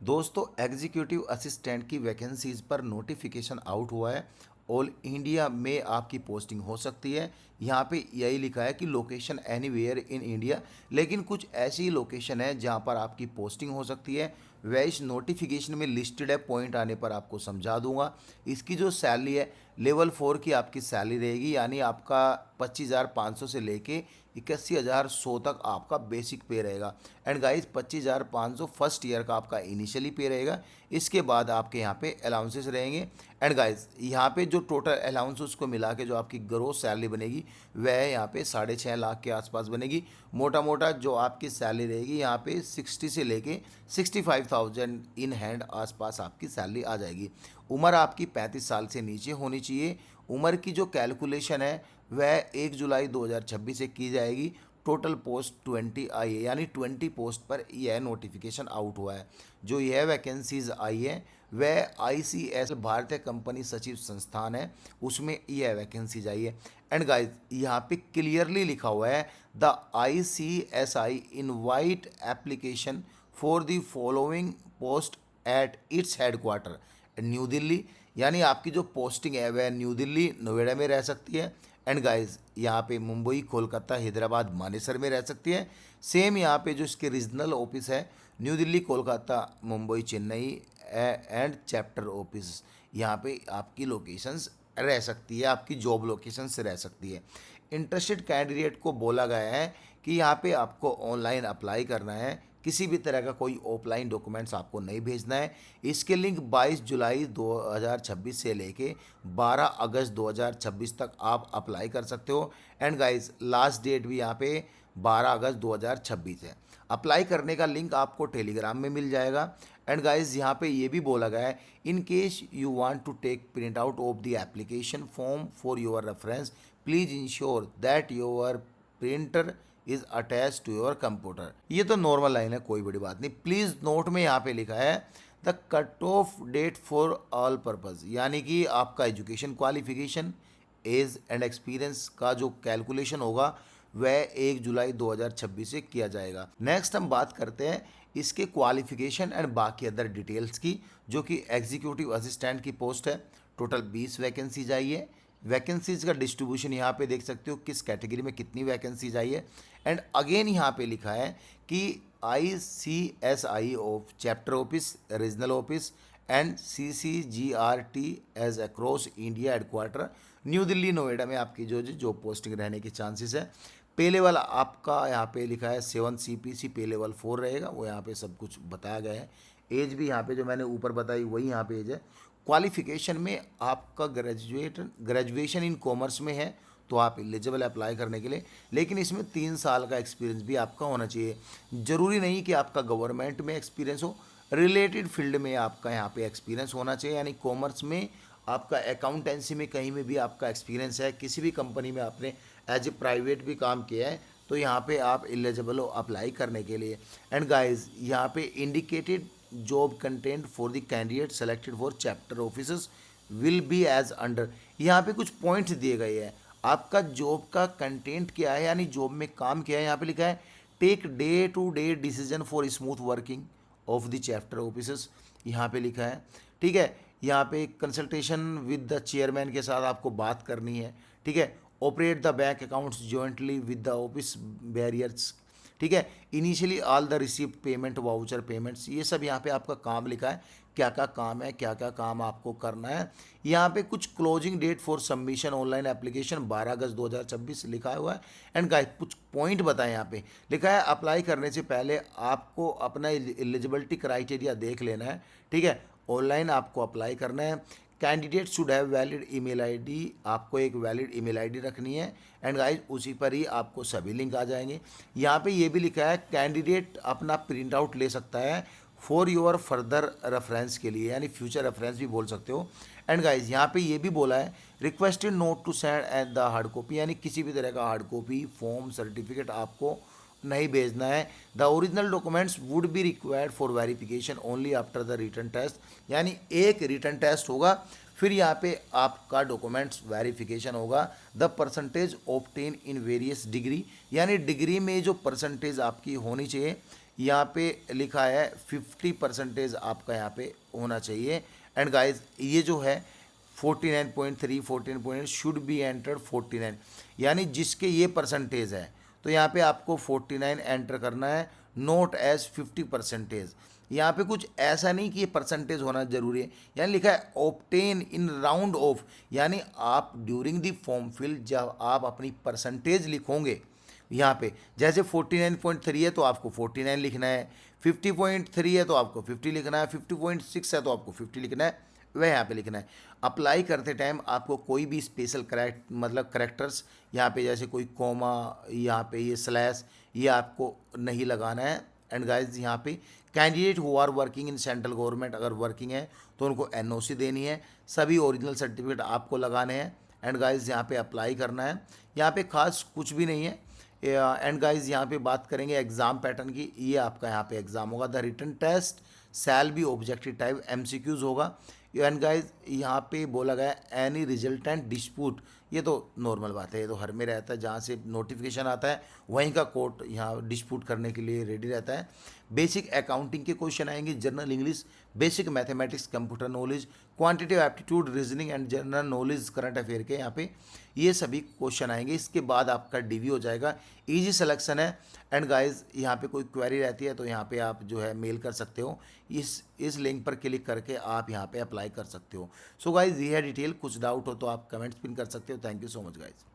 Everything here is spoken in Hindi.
दोस्तों एग्जीक्यूटिव असिस्टेंट की वैकेंसीज पर नोटिफिकेशन आउट हुआ है। ऑल इंडिया में आपकी पोस्टिंग हो सकती है। यहाँ पे यही लिखा है कि लोकेशन एनीवेयर इन इंडिया, लेकिन कुछ ऐसी लोकेशन है जहाँ पर आपकी पोस्टिंग हो सकती है। वह इस नोटिफिकेशन में लिस्टेड है, पॉइंट आने पर आपको समझा दूंगा। इसकी जो सैलरी है लेवल 4 की आपकी सैलरी रहेगी, यानी आपका 25,500 से लेके 81,100 तक आपका बेसिक पे रहेगा। एंड गाइस 25,500 फर्स्ट ईयर का आपका इनिशियली पे रहेगा। इसके बाद आपके यहाँ पे अलाउंसेस रहेंगे। एंड गाइस यहाँ पे जो टोटल अलाउंस उसको मिला के जो आपकी ग्रोस सैलरी बनेगी वह यहाँ पे 6.5 लाख के आसपास बनेगी। मोटा मोटा जो आपकी सैलरी रहेगी यहाँ पे 60 से लेके 65,000 इन हैंड आसपास आपकी सैलरी आ जाएगी। उम्र आपकी 35 साल से नीचे होनी चाहिए। उम्र की जो कैलकुलेशन है वह 1 जुलाई 2026 से की जाएगी। टोटल पोस्ट 20 आई है, यानी 20 पोस्ट पर यह नोटिफिकेशन आउट हुआ है। जो यह वैकेंसीज आई है वह ICS भारतीय कंपनी सचिव संस्थान है, उसमें यह वैकेंसीज आई है। एंड गाइस यहाँ पे क्लियरली लिखा हुआ है the ICSI invite application for the following post at its headquarter New Delhi, यानी आपकी जो पोस्टिंग है वह न्यू दिल्ली नोएडा में रह सकती है। एंड गाइस यहाँ पे मुंबई, कोलकाता, हैदराबाद, मानेसर में रह सकती है। सेम यहाँ पे जो इसके रीजनल ऑफिस है new Delhi, Kolkata, Mumbai, Chennai and chapter office, यहाँ पे आपकी लोकेशंस रह सकती है, आपकी जॉब लोकेशंस रह सकती है। इंटरेस्टेड कैंडिडेट को बोला गया है कि यहाँ पे आपको ऑनलाइन अप्लाई करना है, किसी भी तरह का कोई ऑफलाइन डॉक्यूमेंट्स आपको नहीं भेजना है। इसके लिंक 22 जुलाई 2026 से लेके 12 अगस्त 2026 तक आप अप्लाई कर सकते हो। एंड गाइस लास्ट डेट भी यहाँ पे 12 अगस्त 2026 है। अप्लाई करने का लिंक आपको टेलीग्राम में मिल जाएगा। एंड गाइस यहाँ पे ये भी बोला गया है in case you want to take print out of the application form for your reference, please ensure that your printer is attach to your computer. ये तो नॉर्मल लाइन है, कोई बड़ी बात नहीं। प्लीज नोट में यहाँ पे लिखा है the cut off date for all purpose, यानी कि आपका education qualification, age and experience का जो कैलकुलेशन होगा वह 1 जुलाई 2026 से किया जाएगा। नेक्स्ट हम बात करते हैं इसके क्वालिफिकेशन एंड बाकी अदर डिटेल्स की, जो कि एग्जीक्यूटिव असिस्टेंट की पोस्ट है। टोटल 20 वैकेंसीज आई है। वैकेंसीज का डिस्ट्रीब्यूशन यहाँ पे देख सकते हो किस कैटेगरी में कितनी वैकेंसीज आई है। एंड अगेन यहाँ पे लिखा है कि ICSI of chapter office, regional office and CCGRT as across India headquarter New Delhi Noida में आपकी जो पोस्टिंग रहने की चांसेस है। पे लेवल आपका यहाँ पे लिखा है 7 CPC, पे लेवल 4 रहेगा, वो यहाँ पे सब कुछ बताया गया है। एज भी यहाँ पे जो मैंने ऊपर बताई वही यहाँ पे एज है। क्वालिफिकेशन में आपका ग्रेजुएशन इन कॉमर्स में है तो आप एलिजिबल अप्लाई करने के लिए, लेकिन इसमें 3 साल का एक्सपीरियंस भी आपका होना चाहिए। ज़रूरी नहीं कि आपका गवर्नमेंट में एक्सपीरियंस हो, रिलेटेड फील्ड में आपका यहाँ पे एक्सपीरियंस होना चाहिए। यानी कॉमर्स में आपका अकाउंटेंसी में कहीं में भी आपका एक्सपीरियंस है, किसी भी कंपनी में आपने एज ए प्राइवेट भी काम किया है, तो यहाँ पे आप एलिजिबल हो अप्लाई करने के लिए। एंड गाइस यहाँ पे indicated job content for the candidate selected for chapter officers will be as under. यहाँ पे कुछ पॉइंट्स दिए गए हैं, आपका जॉब का कंटेंट क्या है, यानी जॉब में काम क्या है। यहाँ पे लिखा है take day to day decision for smooth working of the chapter officers, यहाँ पे लिखा है। ठीक है, यहाँ पे कंसल्टेशन विद द चेयरमैन के साथ आपको बात करनी है। ठीक है, operate the bank accounts jointly with the office barriers. ठीक है, initially all the received payment, voucher payments, ये सब यहाँ पे आपका काम लिखा है, क्या क्या काम है, क्या क्या काम आपको करना है। यहाँ पे कुछ closing date for submission online application 12 August 2026 लिखा हुआ है। एंड गाइस कुछ पॉइंट बताएं, यहाँ पे लिखा है अप्लाई करने से पहले आपको अपना एलिजिबिलिटी क्राइटेरिया देख लेना है। ठीक है, ऑनलाइन आपको अप्लाई करना है। Candidate should have valid email ID, आपको एक वैलिड ईमेल आईडी रखनी है। एंड गाइस उसी पर ही आपको सभी लिंक आ जाएंगे। यहाँ पे ये भी लिखा है कैंडिडेट अपना प्रिंट आउट ले सकता है फॉर योर फर्दर रेफरेंस के लिए, यानी फ्यूचर रेफरेंस भी बोल सकते हो। एंड गाइस यहाँ पे ये भी बोला है requested not to send at the hard copy, यानी किसी भी तरह का हार्ड कॉपी, फॉर्म, सर्टिफिकेट आपको नहीं भेजना है। The original documents would be required for verification only after the return test, यानी एक रिटर्न टेस्ट होगा फिर यहाँ पे आपका डॉक्यूमेंट्स वेरिफिकेशन होगा। The percentage obtain in various degree, यानी डिग्री में जो परसेंटेज आपकी होनी चाहिए यहाँ पे लिखा है 50% आपका यहाँ पे होना चाहिए। एंड गाइज ये जो है 49.3 14.8 शुड बी एंटर्ड 49, यानी जिसके ये परसेंटेज है तो यहाँ पे आपको 49 एंटर करना है, नोट एज 50%। यहाँ पे कुछ ऐसा नहीं कि ये परसेंटेज होना जरूरी है, यानी लिखा है ऑब्टेन इन राउंड ऑफ, यानी आप ड्यूरिंग द फॉर्म फिल जब आप अपनी परसेंटेज लिखोगे यहाँ पे, जैसे 49.3 है तो आपको 49 लिखना है, 50.3 है तो आपको 50 लिखना है, 50.6 है तो आपको 50 लिखना है, वह यहाँ पे लिखना है। अप्लाई करते टाइम आपको कोई भी स्पेशल करेक्टर्स यहाँ पे जैसे कोई कोमा, यहाँ पे ये स्लैश, ये आपको नहीं लगाना है। एंड गाइज यहाँ पे candidate who are working in central government, अगर वर्किंग है तो उनको एनओसी देनी है, सभी ओरिजिनल सर्टिफिकेट आपको लगाने हैं। एंड गाइज यहाँ पे अप्लाई करना है, यहाँ पे खास कुछ भी नहीं है। एंड गाइज यहाँ पे बात करेंगे एग्ज़ाम पैटर्न की, ये आपका यहाँ पे एग्ज़ाम होगा, the written test shall be objective type MCQs होगा। एंड गाइज यहाँ पे बोला गया एनी रिजल्टेंट डिस्प्यूट, ये तो नॉर्मल बात है, ये तो हर में रहता है, जहाँ से नोटिफिकेशन आता है वहीं का कोर्ट यहाँ डिस्प्यूट करने के लिए रेडी रहता है। बेसिक अकाउंटिंग के क्वेश्चन आएंगे, general English, basic mathematics, computer knowledge, quantitative aptitude, reasoning and general knowledge current affair के यहाँ पे ये सभी क्वेश्चन आएंगे। इसके बाद आपका डीवी हो जाएगा, इजी सिलेक्शन है। एंड गाइज यहाँ पे कोई क्वेरी रहती है तो यहाँ पे आप जो है मेल कर सकते हो, इस लिंक पर क्लिक करके आप यहाँ पे अप्लाई कर सकते हो। सो गाइज ये है डिटेल, कुछ डाउट हो तो आप कमेंट्स पिन कर सकते हो। Thank you so much guys.